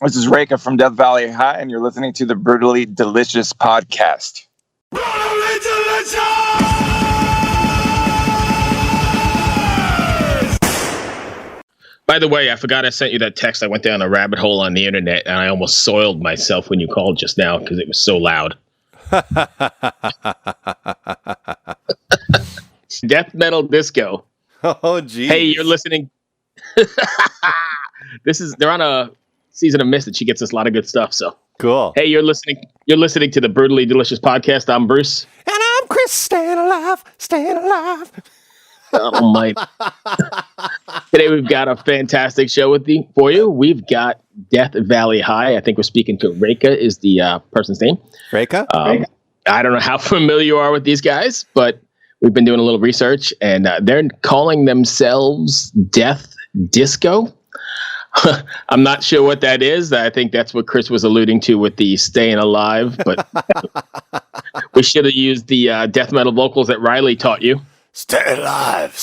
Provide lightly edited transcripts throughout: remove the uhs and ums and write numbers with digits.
This is Reyka from Death Valley High, and you're listening to the Brutally Delicious podcast. Brutally Delicious! By the way, I forgot I sent you that text. I went down a rabbit hole on the internet, and I almost soiled myself when you called just now because it was so loud. Death metal disco. Oh, geez. Hey, you're listening. They're on a season of Mist, and she gets us a lot of good stuff. So cool. Hey, you're listening to the Brutally Delicious podcast. I'm Bruce, and I'm Chris. Staying alive. Oh my! Today we've got a fantastic show for you. We've got Death Valley High. I think we're speaking to Reyka is the person's name. Reyka? I don't know how familiar you are with these guys, but we've been doing a little research, and they're calling themselves Death Disco. I'm not sure what that is. I think that's what Chris was alluding to with the staying alive, but we should have used the death metal vocals that Riley taught you. Stay alive.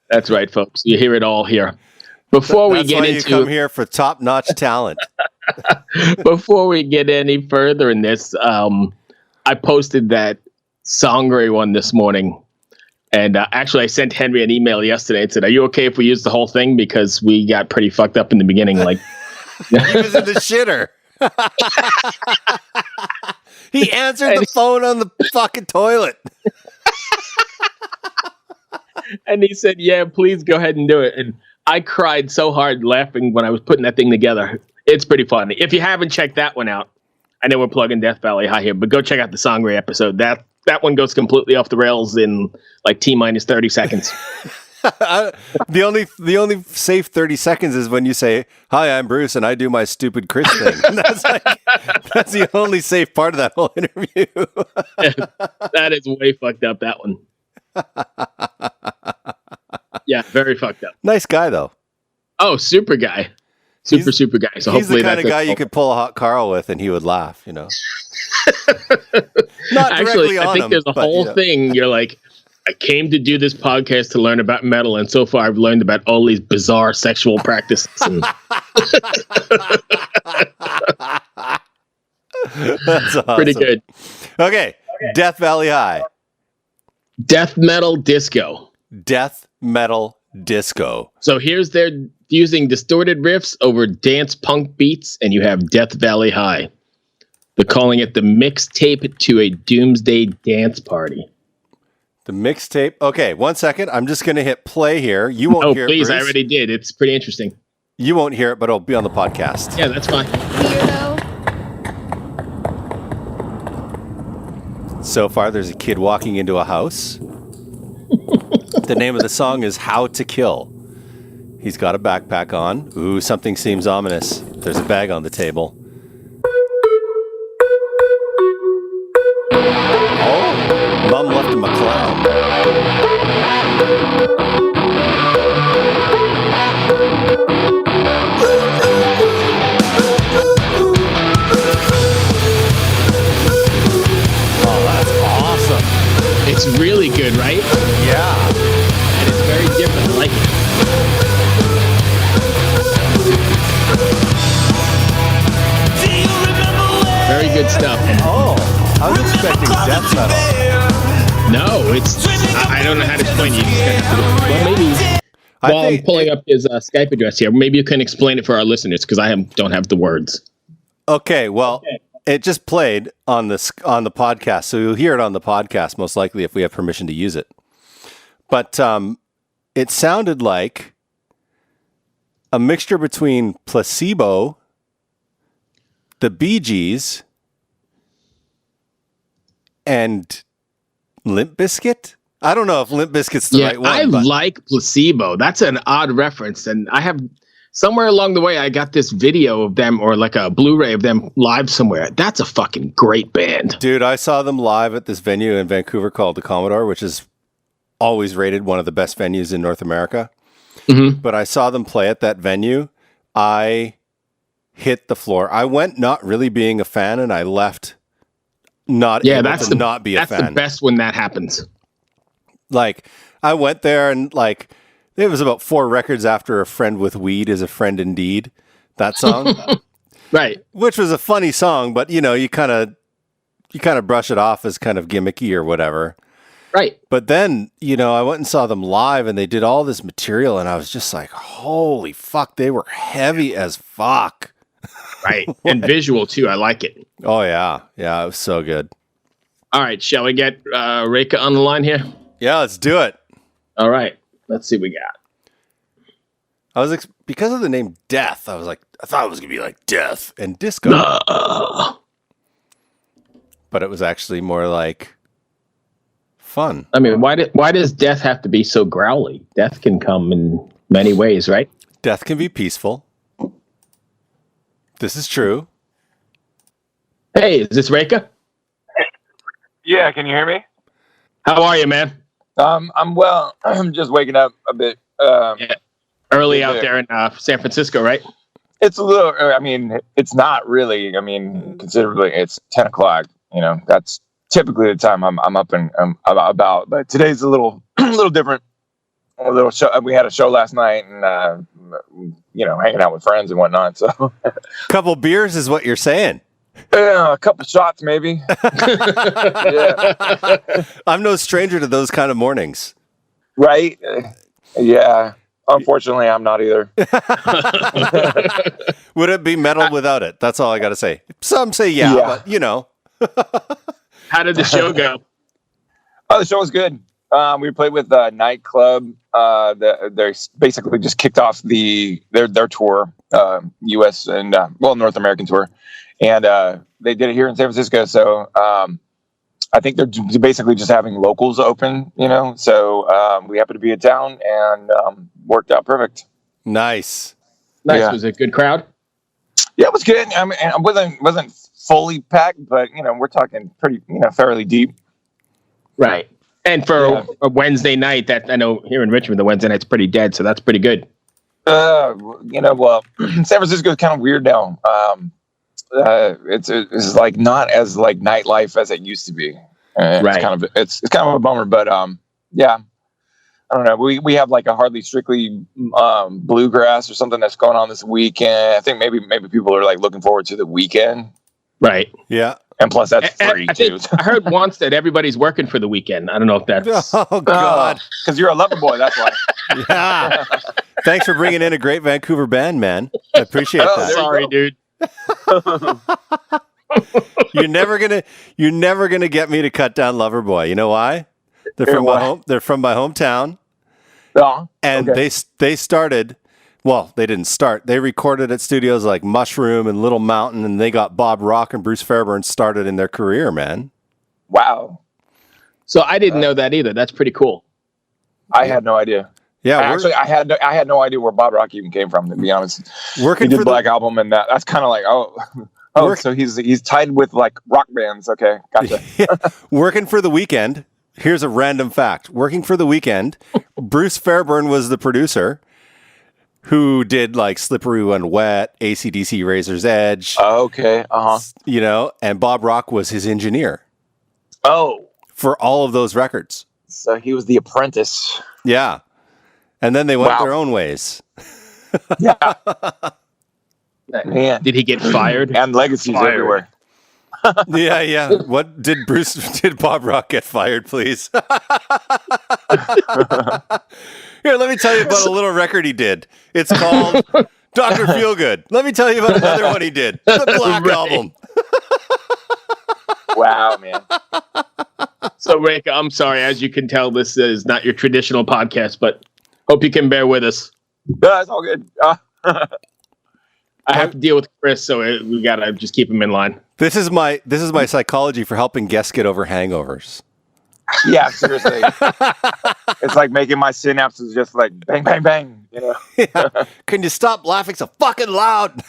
That's right, folks. You hear it all here. Before we get into, you come here for top-notch talent. Before we get any further in this, I posted that Sangre one this morning. And actually, I sent Henry an email yesterday and said, "Are you okay if we use the whole thing? Because we got pretty fucked up in the beginning." Like, he was in the shitter. He answered the phone on the fucking toilet. And he said, "Yeah, please go ahead and do it." And I cried so hard laughing when I was putting that thing together. It's pretty funny. If you haven't checked that one out, I know we're plugging Death Valley High here, but go check out the Sangre episode. That one goes completely off the rails in like T-minus 30 seconds. The only safe 30 seconds is when you say, "Hi, I'm Bruce, and I do my stupid Chris thing." That's the only safe part of that whole interview. That is way fucked up, that one. Yeah, very fucked up. Nice guy, though. Oh, super guy. Super guy. So he's hopefully the kind of guy you could pull a hot Carl with and he would laugh, you know. Not actually, I think him, there's a whole thing. You're like, I came to do this podcast to learn about metal, and so far I've learned about all these bizarre sexual practices. That's awesome. Pretty good. Okay, Death Valley High. Death metal disco. Death metal disco. So here's their using distorted riffs over dance punk beats, and you have Death Valley High. They're calling it the mixtape to a doomsday dance party. The mixtape. Okay, 1 second. I'm just going to hit play here. You won't hear please, it, Bruce. I already did. It's pretty interesting. You won't hear it, but it'll be on the podcast. Yeah, that's fine. Weirdo. So far, there's a kid walking into a house. The name of the song is How to Kill. He's got a backpack on. Ooh, something seems ominous. There's a bag on the table. Oh, Mom left him a clown. Oh, that's awesome. It's really good, right? Yeah. And it's very different. I like it. Very good stuff. Oh, I was expecting death metal. No, I don't know how to explain it. You just gotta have to, well, maybe. I'm pulling up his Skype address here. Maybe you can explain it for our listeners because I don't have the words. Okay, well, it just played on the podcast, so you'll hear it on the podcast most likely if we have permission to use it. But it sounded like a mixture between Placebo, the Bee Gees, and Limp Bizkit. I don't know if Limp Bizkit's the right one. I like Placebo. That's an odd reference, and I have somewhere along the way I got this video of them or like a Blu-ray of them live somewhere. That's a fucking great band, dude. I saw them live at this venue in Vancouver called the Commodore, which is always rated one of the best venues in North America. Mm-hmm. But I saw them play at that venue. I hit the floor. I went not really being a fan, and I left not be a fan. That's the best when that happens. Like, I went there and like It was about 4 records after A Friend with Weed is a Friend Indeed, that song. Right. Which was a funny song, but you kind of brush it off as kind of gimmicky or whatever. Right. But then, I went and saw them live and they did all this material and I was just like, holy fuck, they were heavy as fuck. Right. And visual too. I like it. Oh yeah. Yeah, it was so good. All right. Shall we get Reyka on the line here? Yeah, let's do it. All right. Let's see what we got. I was because of the name Death, I thought it was going to be like Death and Disco. But it was actually more like fun. I mean, why does death have to be so growly? Death can come in many ways, right? Death can be peaceful. This is true. Hey, is this Reyka? Yeah, can you hear me? How are you, man? I'm well. I'm just waking up a bit. Early out there in San Francisco, right? It's a little. I mean, it's not really. I mean, considerably. It's 10 o'clock. That's typically the time I'm up and about. But today's a little different. A little show. We had a show last night, and hanging out with friends and whatnot. So, couple beers is what you're saying. A couple shots, maybe. Yeah. I'm no stranger to those kind of mornings. Right? Yeah. Unfortunately, I'm not either. Would it be metal without it? That's all I got to say. Some say yeah, but How did the show go? Oh, the show was good. We played with Nightclub. They basically just kicked off their tour, U.S. and North American tour, and they did it here in San Francisco. So I think they're basically just having locals open, So we happened to be in town and worked out perfect. Nice. Yeah. Was it a good crowd? Yeah, it was good. I mean, it wasn't fully packed, but we're talking pretty, fairly deep. Right. And for a Wednesday night, that I know here in Richmond, the Wednesday night's pretty dead, so that's pretty good. Well, San Francisco is kind of weird now. It's like not as like nightlife as it used to be. Right. It's kind of a bummer, but yeah. I don't know. We have like a Hardly Strictly bluegrass or something that's going on this weekend. I think maybe people are like looking forward to the weekend. Right. Yeah. And plus that's free too. I heard once that everybody's working for the weekend. I don't know if that's... Oh, God. Because you're a lover boy, that's why. Yeah. Thanks for bringing in a great Vancouver band, man. I appreciate that. Sorry, dude. You're never gonna get me to cut down Loverboy. You know why? They're from my hometown. Oh, and okay. they started. Well, they didn't start. They recorded at studios like Mushroom and Little Mountain, and they got Bob Rock and Bruce Fairbairn started in their career, man. Wow. So I didn't know that either. That's pretty cool. I had no idea. Yeah, I had no idea where Bob Rock even came from. To be honest, working he did for Black Album, and that's kind of like so he's tied with like rock bands. Okay, gotcha. Working for The Weeknd. Here's a random fact. Working for The Weeknd, Bruce Fairbairn was the producer who did like Slippery When Wet, AC/DC Razor's Edge. Okay, and Bob Rock was his engineer. Oh, for all of those records. So he was the apprentice. Yeah. And then they went their own ways. Yeah. Man. Did he get fired? And legacies everywhere. Yeah. What did Bob Rock get fired, please? Here, let me tell you about a little record he did. It's called Dr. Feelgood. Let me tell you about another one he did. The Black Album. Wow, man. So, Reyka, I'm sorry. As you can tell, this is not your traditional podcast, but hope you can bear with us. No, it's all good. I have to deal with Chris, so we gotta just keep him in line. This is my psychology for helping guests get over hangovers. Yeah, seriously. It's like making my synapses just like bang, bang, bang. Yeah. Can you stop laughing so fucking loud?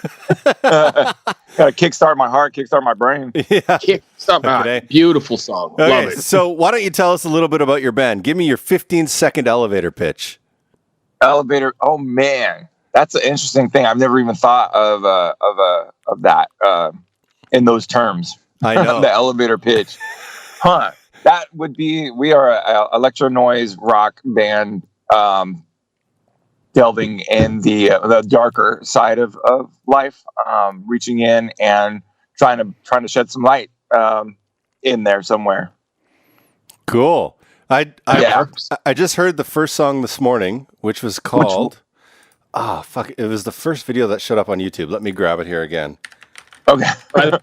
Gotta kickstart my heart, kickstart my brain. Yeah. Kickstart my beautiful song. Okay, Love it. So why don't you tell us a little bit about your band? Give me your 15-second elevator pitch. Elevator. Oh man, that's an interesting thing. I've never even thought of that in those terms. I know. The elevator pitch. Huh. That would be. We are an electro noise rock band. delving in the darker side of life, reaching in and trying to shed some light in there somewhere. Cool. I Yeah. just heard the first song this morning, which was called. Fuck! It was the first video that showed up on YouTube. Let me grab it here again. Okay. By the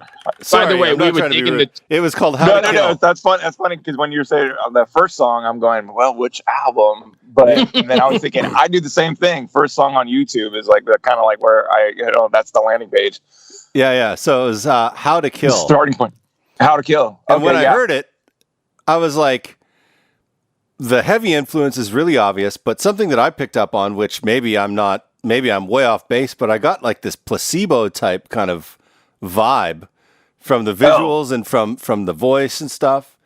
way, I'm we not were trying to be digging rude. It was called How No, to no, Kill. no. That's fun. That's funny because when you're saying the first song, I'm going, well, which album? But and then I was thinking, I do the same thing. First song on YouTube is like the kind of like where that's the landing page. Yeah. So it was How to Kill. Starting point. How to Kill. And when I heard it, I was like, the heavy influence is really obvious, but something that I picked up on, which maybe I'm way off base, but I got like this placebo type kind of vibe from the visuals and from the voice and stuff.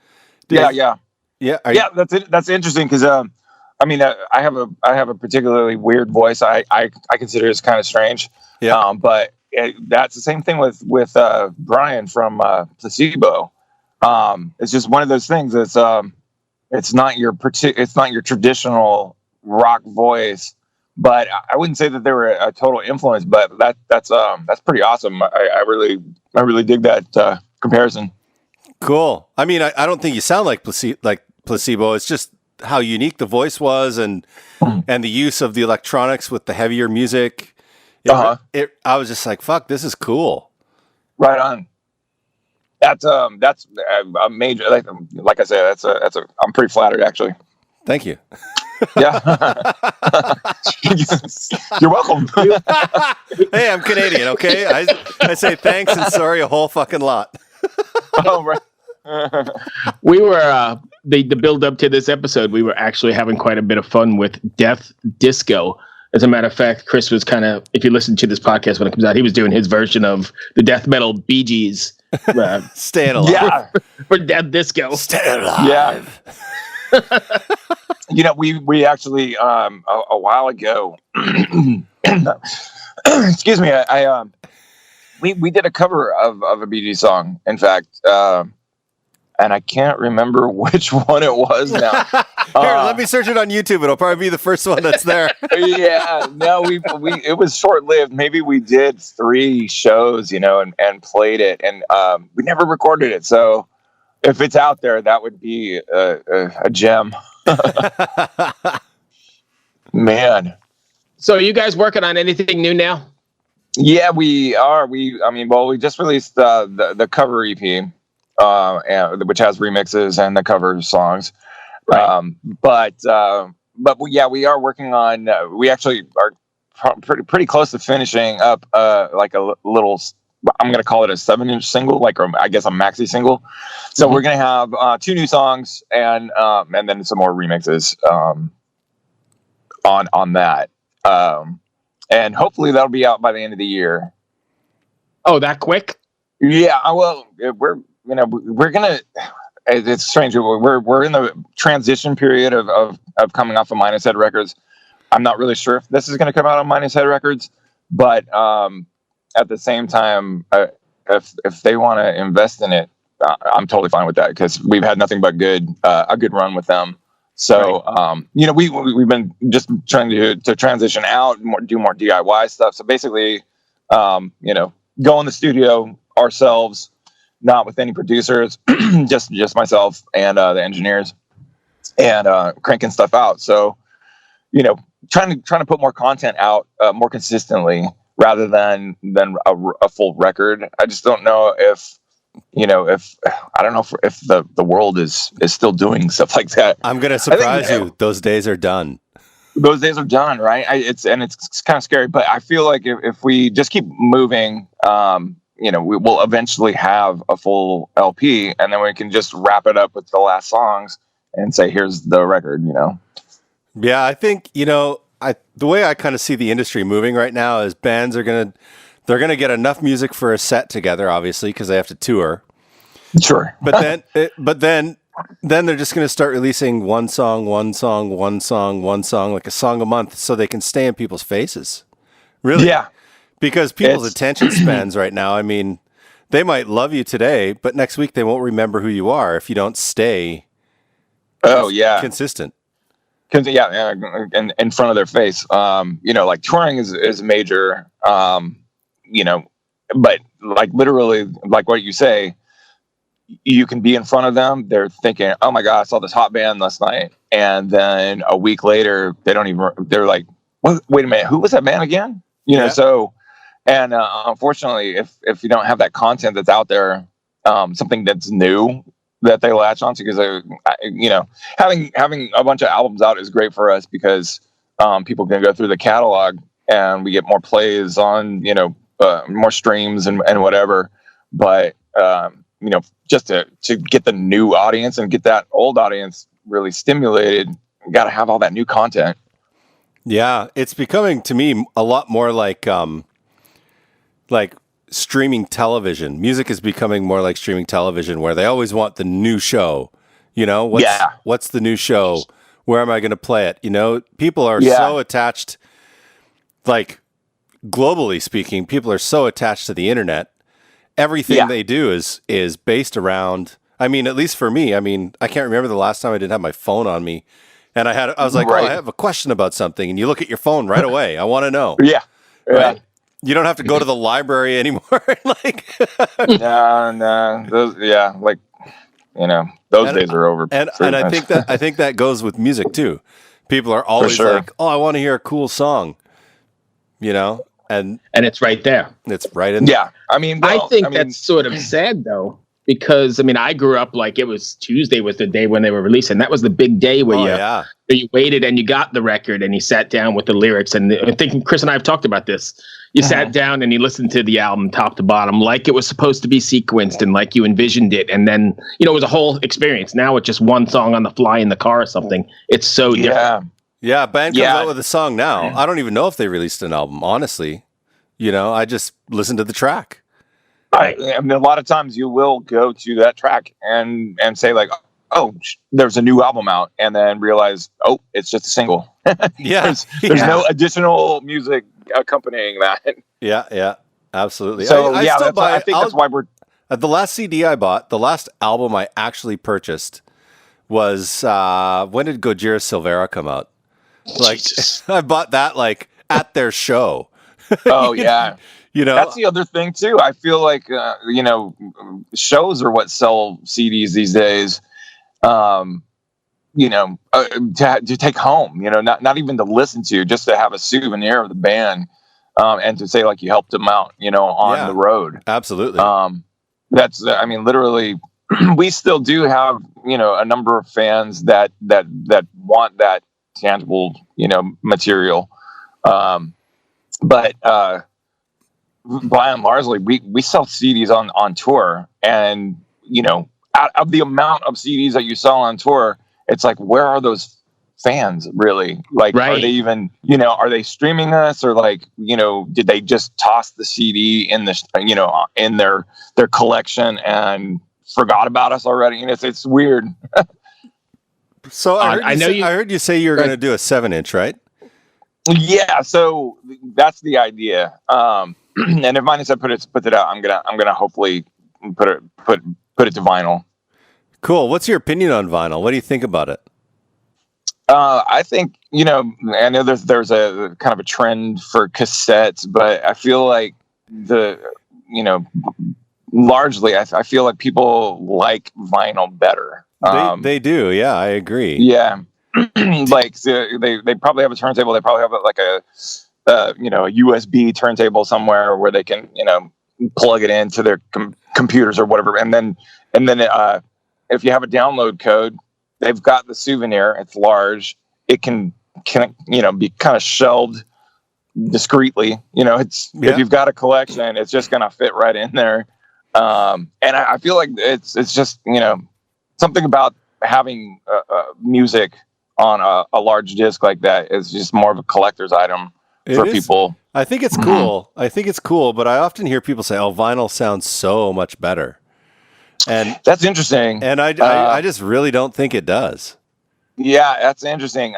Yeah. That's interesting because I mean I have a particularly weird voice. I consider it kind of strange. Yeah. But that's the same thing with Brian from Placebo. It's just one of those things. It's not your traditional rock voice, but I wouldn't say that they were a total influence. But that's pretty awesome. I really dig that comparison. Cool. I mean, I don't think you sound like placebo. It's just how unique the voice was and the use of the electronics with the heavier music. I was just like, fuck, this is cool. Right on. That's a major, like I said, I'm pretty flattered actually. Thank you. Yeah. You're welcome. Hey, I'm Canadian, okay? I say thanks and sorry a whole fucking lot. Oh, right. We were the build up to this episode. We were actually having quite a bit of fun with Death Disco. As a matter of fact, Chris was kind of, if you listen to this podcast when it comes out, he was doing his version of the death metal Bee Gees. Staying alive. Yeah. For Death Disco. Stay alive. Yeah. We actually a while ago. Excuse me. We did a cover of a Bee Gees song. In fact, and I can't remember which one it was now. Here, let me search it on YouTube. It'll probably be the first one that's there. Yeah, no, it was short lived. Maybe we did 3 shows, and played it, and we never recorded it. So if it's out there, that would be a gem. Man. So are you guys working on anything new now? Yeah, we are. We just released the cover EP. Which has remixes and the cover songs. Right. But we are working on. We actually are pretty close to finishing up like a little. I'm going to call it a 7-inch single, I guess a maxi single. So we're going to have 2 new songs and then some more remixes on that. And hopefully that'll be out by the end of the year. Oh, that quick? Yeah. Well, we're gonna. It's strange. We're in the transition period of coming off of Minus Head Records. I'm not really sure if this is going to come out on Minus Head Records, but at the same time, if they want to invest in it, I'm totally fine with that because we've had nothing but a good run with them. So right. We've been just trying to transition out, do more DIY stuff. So basically, go in the studio ourselves. Not with any producers, just myself and the engineers, and cranking stuff out. So, trying to put more content out more consistently rather than a full record. I just don't know if the world is still doing stuff like that. I'm gonna surprise you. Those days are done. Those days are done, right? It's kind of scary, but I feel like if we just keep moving. We will eventually have a full LP, and then we can just wrap it up with the last songs and say, "Here's the record." Yeah, I think the way I kind of see the industry moving right now is bands they're gonna get enough music for a set together, obviously, because they have to tour. Sure, but then they're just gonna start releasing one song, like a song a month, so they can stay in people's faces. Really? Yeah. Because people's attention spans right now, I mean, they might love you today, but next week they won't remember who you are if you don't stay consistent. yeah, in front of their face. Like touring is major. But like literally, like what you say, you can be in front of them. They're thinking, "Oh my God, I saw this hot band last night," and then a week later, they're like, "What? Wait a minute, who was that band again?" So, and unfortunately, if you don't have that content that's out there, something that's new that they latch onto, because having a bunch of albums out is great for us because people can go through the catalog and we get more plays on more streams and whatever. But just to get the new audience and get that old audience really stimulated, you got to have all that new content. Yeah, it's becoming to me a lot more like streaming television. Music is becoming more like streaming television, where they always want the new show. What's the new show? Where am I going to play it? People are so attached, like globally speaking, people are so attached to the internet. Everything they do is based around, at least for me, I can't remember the last time I didn't have my phone on me. And I was like, I have a question about something. And you look at your phone right away. I want to know. Yeah. Right. You don't have to go to the library anymore. No. Those days are over. And I think that goes with music too. People are always like, "Oh, I want to hear a cool song," and it's right there. It's right in there. Yeah. I think that's sort of sad though, because I grew up like it was Tuesday was the day when they were releasing. That was the big day where you waited and you got the record and you sat down with the lyrics. And I think Chris and I have talked about this. You sat down and you listened to the album top to bottom like it was supposed to be sequenced and like you envisioned it. And then, it was a whole experience. Now it's just one song on the fly in the car or something. It's so different. Yeah, band comes out with a song now. I don't even know if they released an album, honestly. I just listened to the track. Right. A lot of times you will go to that track and say like, "Oh, there's a new album out," and then realize, "Oh, it's just a single." There's no additional music accompanying that. Yeah, absolutely. So I think that's why we're the last CD I bought, the last album I actually purchased was when did Gojira Silvera come out? Like I bought that like at their show. Oh yeah. That's the other thing too. I feel like shows are what sell CDs these days. To take home, not even to listen to, just to have a souvenir of the band, and to say like you helped them out, on the road. Absolutely. That's, literally, we still do have, a number of fans that want that tangible, material. But by and largely, we sell CDs on tour, and, out of the amount of CDs that you sell on tour, it's like, where are those fans really? Like, Are they even, are they streaming us, or like, did they just toss the CD in the, in their collection and forgot about us already? It's weird. So I heard you say you were going to do a 7-inch, right? Yeah. So that's the idea. And if mine said put it out, I'm gonna hopefully put it to vinyl. Cool. What's your opinion on vinyl? What do you think about it? I think, I know there's a kind of a trend for cassettes, but I feel like largely I feel like people like vinyl better. They do. Yeah, I agree. Yeah. Like they probably have a turntable. They probably have like a USB turntable somewhere where they can, plug it into their computers or whatever. And then if you have a download code, they've got the souvenir. It's large. It can be kind of shelved discreetly. If you've got a collection, it's just going to fit right in there. And I feel like it's just, something about having music on a large disc like that is just more of a collector's item for people. I think it's cool. I think it's cool, but I often hear people say, "Oh, vinyl sounds so much better." And that's interesting. And I just really don't think it does. Yeah, that's interesting.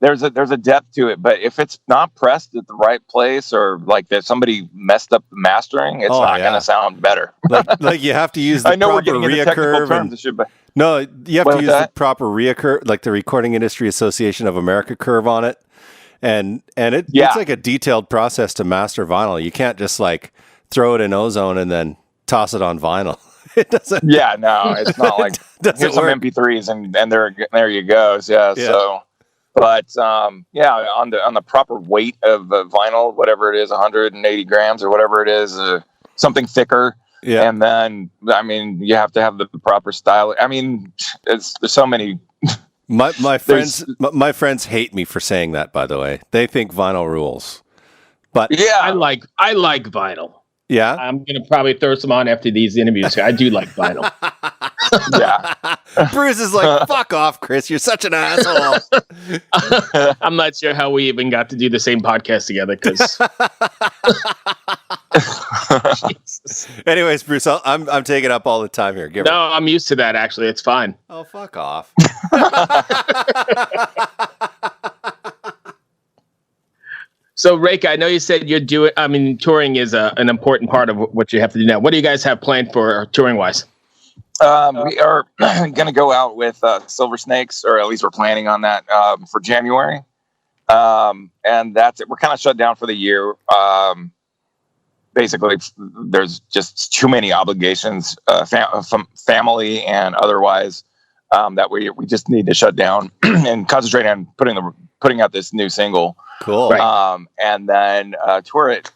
there's a depth to it, but if it's not pressed at the right place, or like that somebody messed up the mastering, it's not going to sound better. like you have to use the I know we're proper getting into technical reoccurve terms and shit, but no, you have what to was use the that? proper reoccurve, like the Recording Industry Association of America curve on it, and it's like a detailed process to master vinyl. You can't just like throw it in ozone and then toss it on vinyl. It doesn't. Yeah, no, it's not like here's some work. MP3s and there you go. Yeah. So, but on the proper weight of vinyl, whatever it is, 180 grams or whatever it is, something thicker. Yeah. And then, I mean, you have to have the proper style. I mean, there's so many. My friends hate me for saying that. By the way, they think vinyl rules. But yeah, I like vinyl. Yeah, I'm gonna probably throw some on after these interviews. I do like vinyl. Yeah, Bruce is like, "Fuck off, Chris! You're such an asshole." I'm not sure how we even got to do the same podcast together. Because, anyways, Bruce, I'm taking up all the time here. I'm used to that. Actually, it's fine. Oh, fuck off. So, Reyka, I know you said you're doing. I mean, touring is an important part of what you have to do now. What do you guys have planned for touring wise? We are going to go out with Silver Snakes, or at least we're planning on that for January. And that's it. We're kind of shut down for the year. Basically, there's just too many obligations, from family and otherwise, that we just need to shut down and concentrate on putting out this new single. Cool. Right. And then tour it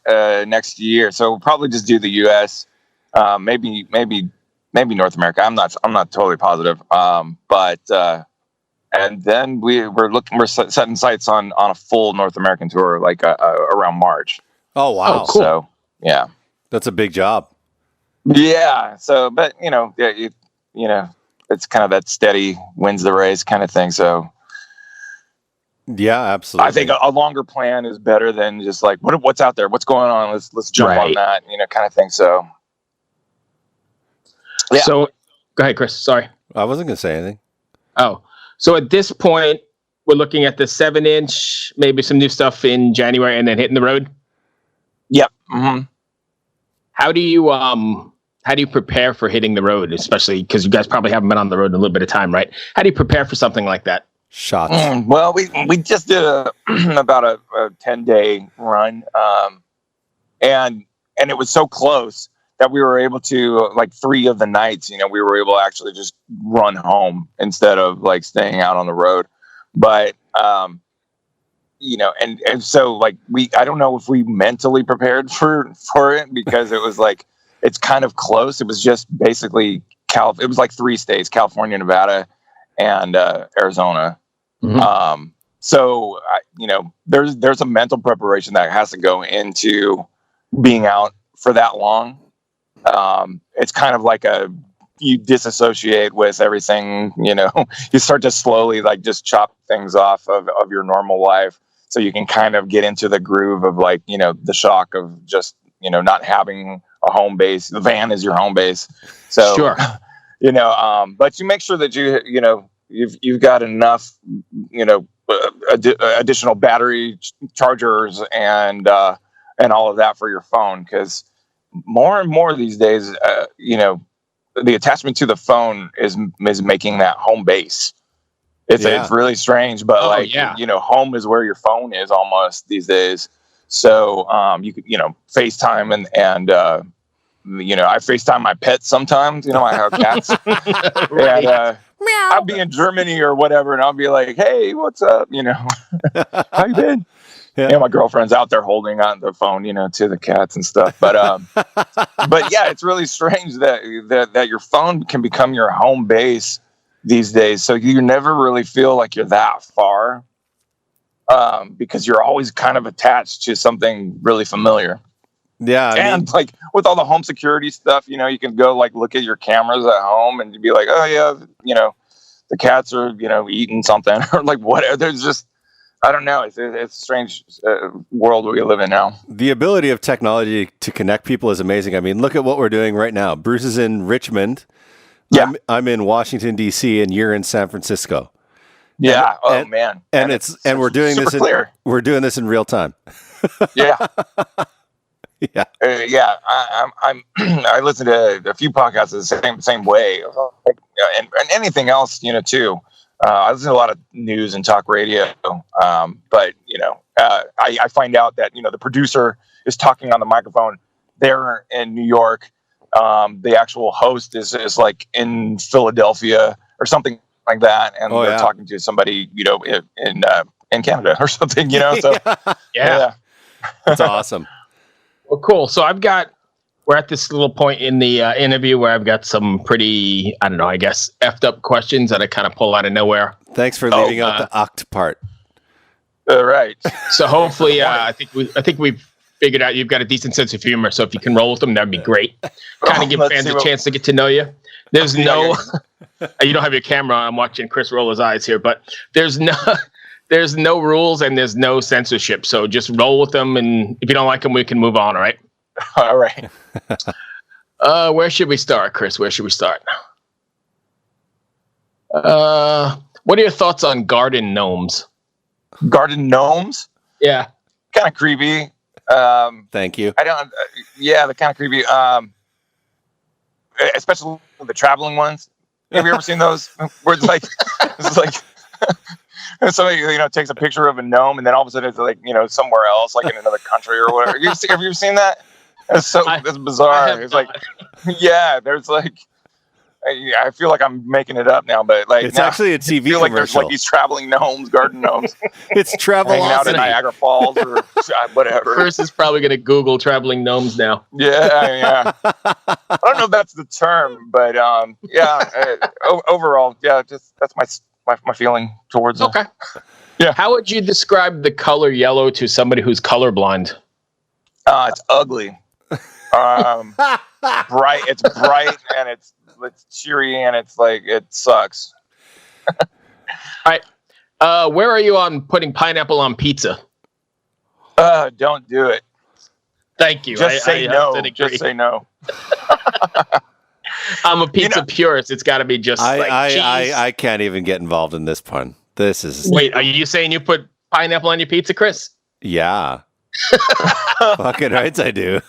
next year. So we'll probably just do the U.S. Maybe North America. I'm not totally positive. But and then we're setting sights on a full North American tour, like around March. Oh wow! Oh, cool. So yeah, that's a big job. Yeah. So, but you know, it's kind of that steady wins the race kind of thing. So. Yeah, absolutely. I think a longer plan is better than just like what's out there, what's going on. Let's jump on that, kind of thing. So, yeah. So, go ahead, Chris. Sorry, I wasn't going to say anything. Oh, so at this point, we're looking at the 7-inch, maybe some new stuff in January, and then hitting the road. Yep. Mm-hmm. How do you prepare for hitting the road, especially because you guys probably haven't been on the road in a little bit of time, right? How do you prepare for something like that? Shots. Well, we just did about a 10-day run, and it was so close that we were able to, like 3 of the nights, we were able to actually just run home instead of like staying out on the road. But and so like I don't know if we mentally prepared for it, because it was like it's kind of close. It was just basically it was like 3 states: California, Nevada, and Arizona. Mm-hmm. So there's a mental preparation that has to go into being out for that long. It's kind of like you disassociate with everything, you start to slowly like just chop things off of your normal life, so you can kind of get into the groove of like, the shock of just, not having a home base. The van is your home base. So, sure. But you make sure that you've got enough, additional battery chargers and all of that for your phone. 'Cause more and more these days, the attachment to the phone is making that home base. It's really strange, but home is where your phone is almost these days. So you could, FaceTime and I FaceTime my pets sometimes. I have cats, Right. and I'll be in Germany or whatever, and I'll be like, "Hey, what's up? How you been?" Yeah. My girlfriend's out there holding on the phone, to the cats and stuff. But yeah, it's really strange that your phone can become your home base these days. So you never really feel like you're that far, because you're always kind of attached to something really familiar. Yeah. And like with all the home security stuff, you can go like look at your cameras at home and be like, oh yeah, the cats are, eating something or like whatever. There's just, I don't know. It's a strange world we live in now. The ability of technology to connect people is amazing. I mean, look at what we're doing right now. Bruce is in Richmond. Yeah. I'm in Washington, D.C., and you're in San Francisco. Yeah. And, man. And we're doing this we're doing this in real time. Yeah. Yeah. Yeah. I listen to a few podcasts the same way, and anything else, too. I listen to a lot of news and talk radio, but I find out that the producer is talking on the microphone there in New York. The actual host is like in Philadelphia or something like that, and they're talking to somebody in Canada or something. So yeah. That's awesome. Well, cool. So we're at this little point in the interview where I've got some pretty, I don't know, I guess, effed up questions that I kind of pull out of nowhere. Thanks for leaving out the oct part. Right. So hopefully, I think we've figured out you've got a decent sense of humor. So if you can roll with them, that'd be great. Kind of give fans a chance to get to know you. There's no, you don't have your camera on. I'm watching Chris roll his eyes here, but there's no rules and there's no censorship. So just roll with them, and if you don't like them, we can move on. All right. All right. Where should we start, Chris? Where should we start? What are your thoughts on garden gnomes? Garden gnomes? Yeah. Kind of creepy. Thank you. I don't. Yeah, they're kind of creepy. Especially the traveling ones. Have you ever seen those? Where it's like, somebody takes a picture of a gnome, and then all of a sudden it's like somewhere else, like in another country or whatever. Have you seen that? It's bizarre. It's like, yeah, there's like, I feel like I'm making it up now, but like it's actually a TV I feel like there's commercial. like these traveling gnomes, garden gnomes. It's travel hanging out in Niagara Falls or whatever. Chris is probably going to Google traveling gnomes now. Yeah. I don't know if that's the term, but overall, just that's my feeling towards it. Okay. Yeah. How would you describe the color yellow to somebody who's colorblind? It's ugly. Bright. It's bright and it's cheery and it's like it sucks. All right. Where are you on putting pineapple on pizza? Don't do it. Thank you. Just say no. Just say no. I'm a pizza purist. It's got to be just cheese. I can't even get involved in this pun. This is. Wait, are you saying you put pineapple on your pizza, Chris? Yeah. Fucking rights, I do.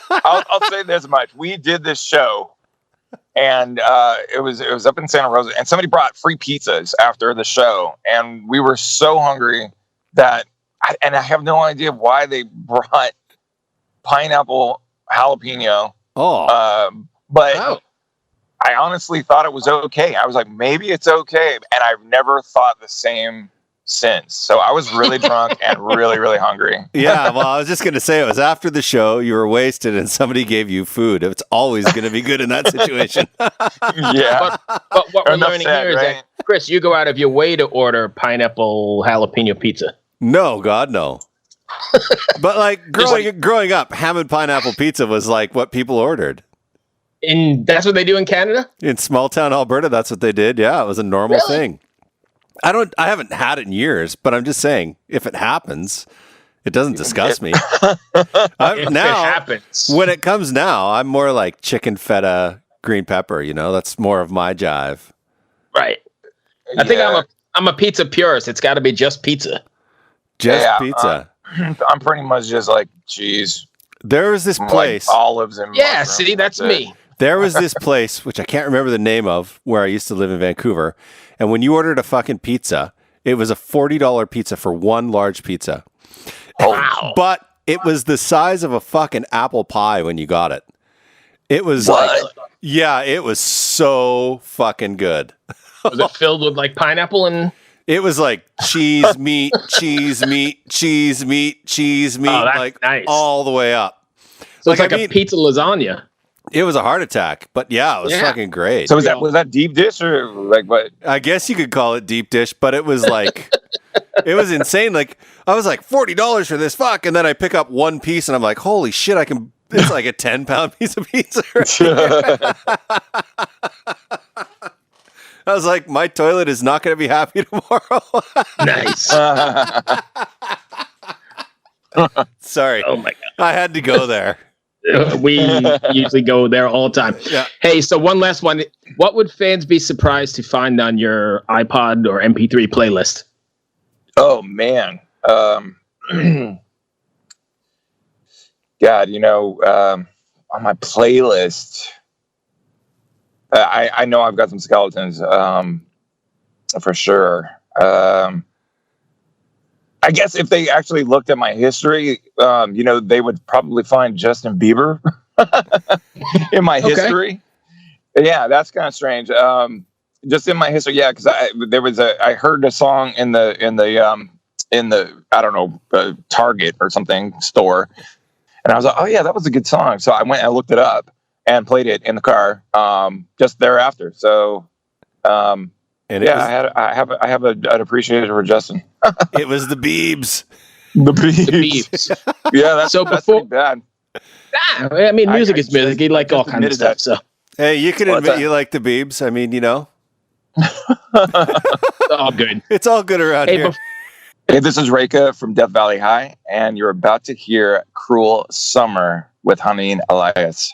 I'll say this much: we did this show, and it was up in Santa Rosa, and somebody brought free pizzas after the show, and we were so hungry that, I have no idea why they brought pineapple jalapeno. But I honestly thought it was okay. I was like, maybe it's okay, and I've never thought the same since. So I was really drunk and really, really hungry. Yeah, well, I was just going to say, it was after the show, you were wasted and somebody gave you food. It's always going to be good in that situation. Yeah. But what we're learning said, here is right? that, Chris, you go out of your way to order pineapple jalapeno pizza. No, God, no. But like growing up, ham and pineapple pizza was like what people ordered. And that's what they do in Canada? In small town Alberta, that's what they did. Yeah, it was a normal thing. I haven't had it in years, but I'm just saying, if it happens, it doesn't disgust me. It happens. When it comes now, I'm more like chicken feta, green pepper, that's more of my jive. Right. I think I'm a pizza purist. It's got to be just pizza. Just pizza. I'm pretty much just like cheese. There was this place. Like olives and yeah, mushrooms. see, that's me. There was this place, which I can't remember the name of, where I used to live in Vancouver. And when you ordered a fucking pizza, it was a $40 pizza for one large pizza. Wow. But it was the size of a fucking apple pie when you got it. It was it was so fucking good. Was it filled with like pineapple and... It was like cheese, meat, cheese, meat, cheese, meat, cheese, meat, that's like nice. all the way up. So it's like a pizza lasagna. It was a heart attack, but yeah, it was fucking great. So was that deep dish or like what? I guess you could call it deep dish, but it was like, it was insane. Like I was like $40 for this, fuck, and then I pick up one piece and I'm like, holy shit, it's like a 10-pound piece of pizza. Right? I was like, my toilet is not going to be happy tomorrow. Nice. Sorry. Oh my God. I had to go there. We usually go there all the time. Yeah. Hey, so one last one. What would fans be surprised to find on your iPod or MP3 playlist? Oh man. God, on my playlist, I know I've got some skeletons, for sure. I guess if they actually looked at my history, they would probably find Justin Bieber in my history. Yeah, that's kind of strange. Just in my history, yeah, because I heard a song in the I don't know, Target or something store, and I was like, oh yeah, that was a good song. So I went and I looked it up and played it in the car just thereafter. So I have an appreciation for Justin. It was the Biebs. The Biebs. Yeah, that's pretty bad. I mean, music is music. You like all kinds of stuff. So hey, you can admit you like the Biebs. I mean, all good. It's all good around here. Hey, this is Reyka from Death Valley High, and you're about to hear "Cruel Summer" with Honey and Elias.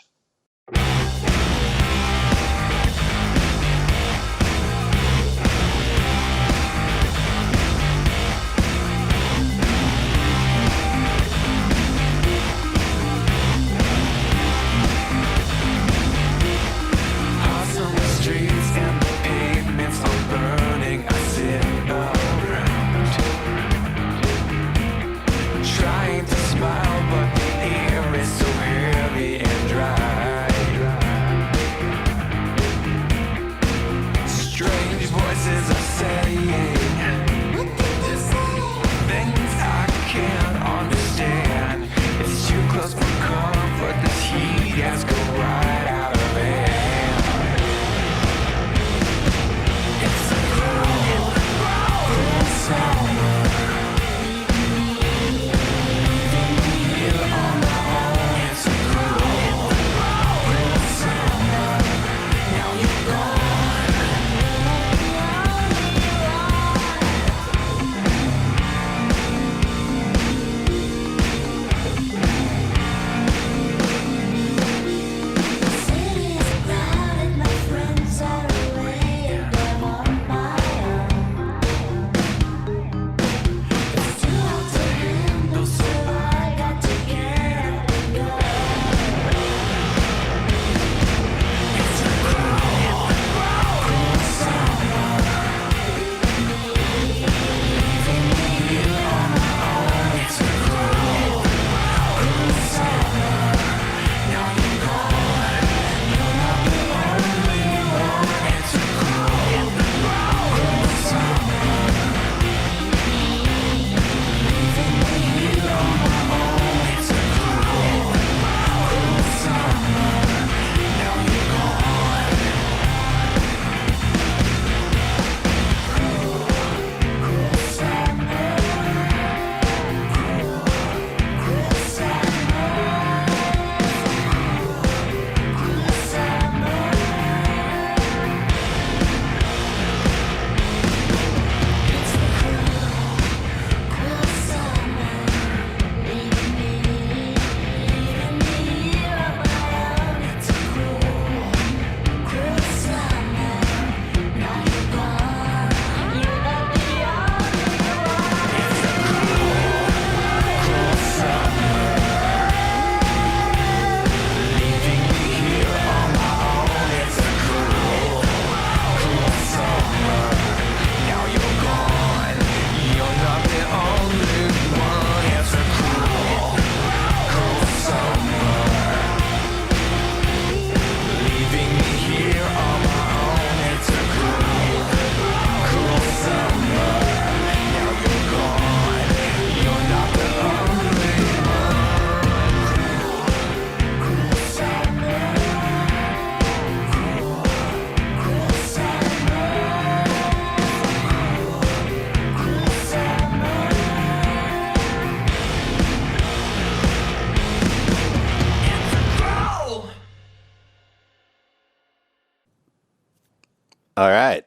All right.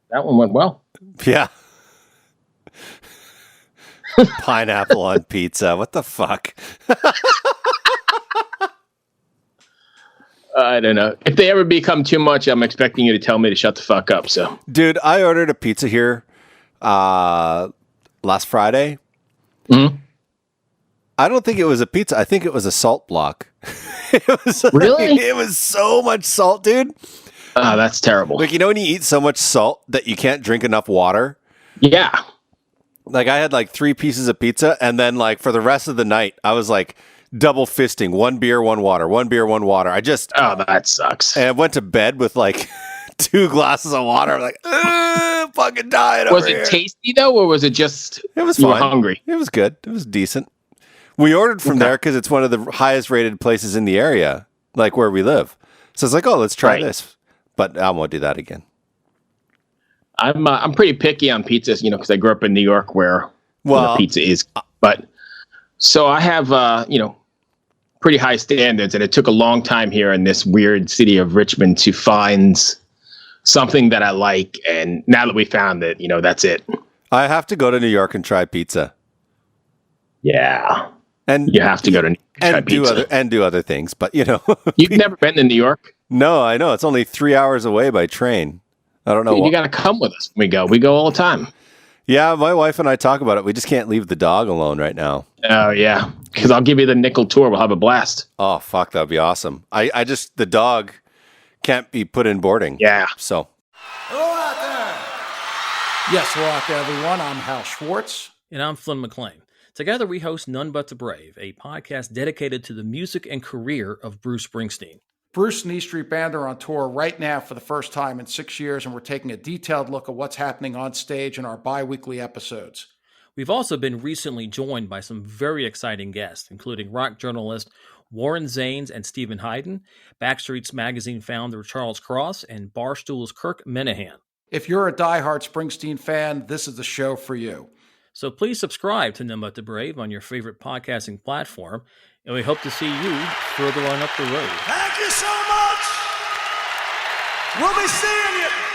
That one went well. Yeah. Pineapple on pizza. What the fuck? I don't know. If they ever become too much, I'm expecting you to tell me to shut the fuck up. So, Dude, I ordered a pizza here last Friday. Mhm. I don't think it was a pizza. I think it was a salt block. Really? It was so much salt, dude. Oh, that's terrible. Like, when you eat so much salt that you can't drink enough water? Yeah. Like, I had like 3 pieces of pizza, and then like for the rest of the night, I was like double fisting 1 beer, 1 water, 1 beer, 1 water. Oh, that sucks. And I went to bed with like 2 glasses of water. I'm like, fucking dying Was over it here. tasty though, or was it just It was you were fine. hungry? It was good. It was decent. We ordered from there because it's one of the highest rated places in the area, like where we live. So it's like, oh, let's try this. But I won't do that again. I'm pretty picky on pizzas, because I grew up in New York where pizza is. But so I have pretty high standards, and it took a long time here in this weird city of Richmond to find something that I like. And now that we found it, that's it. I have to go to New York and try pizza. Yeah. And you have to go to New York and try pizza. do other things, but You've never been to New York? No, I know. It's only 3 hours away by train. I don't know. You got to come with us. We go all the time. Yeah, my wife and I talk about it. We just can't leave the dog alone right now. Oh, yeah. Because I'll give you the nickel tour. We'll have a blast. Oh, fuck. That would be awesome. The dog can't be put in boarding. Yeah. So. Hello out there. Yes, hello out there, everyone. I'm Hal Schwartz. And I'm Flynn McLean. Together we host None But the Brave, a podcast dedicated to the music and career of Bruce Springsteen. Bruce and E Street Band are on tour right now for the first time in 6 years, and we're taking a detailed look at what's happening on stage in our bi-weekly episodes. We've also been recently joined by some very exciting guests, including rock journalist Warren Zanes and Stephen Hayden, Backstreet's Magazine founder Charles Cross, and Barstool's Kirk Minahan. If you're a diehard Springsteen fan, this is the show for you. So please subscribe to None But the Brave on your favorite podcasting platform, and we hope to see you further on up the road. Thank you so much. We'll be seeing you.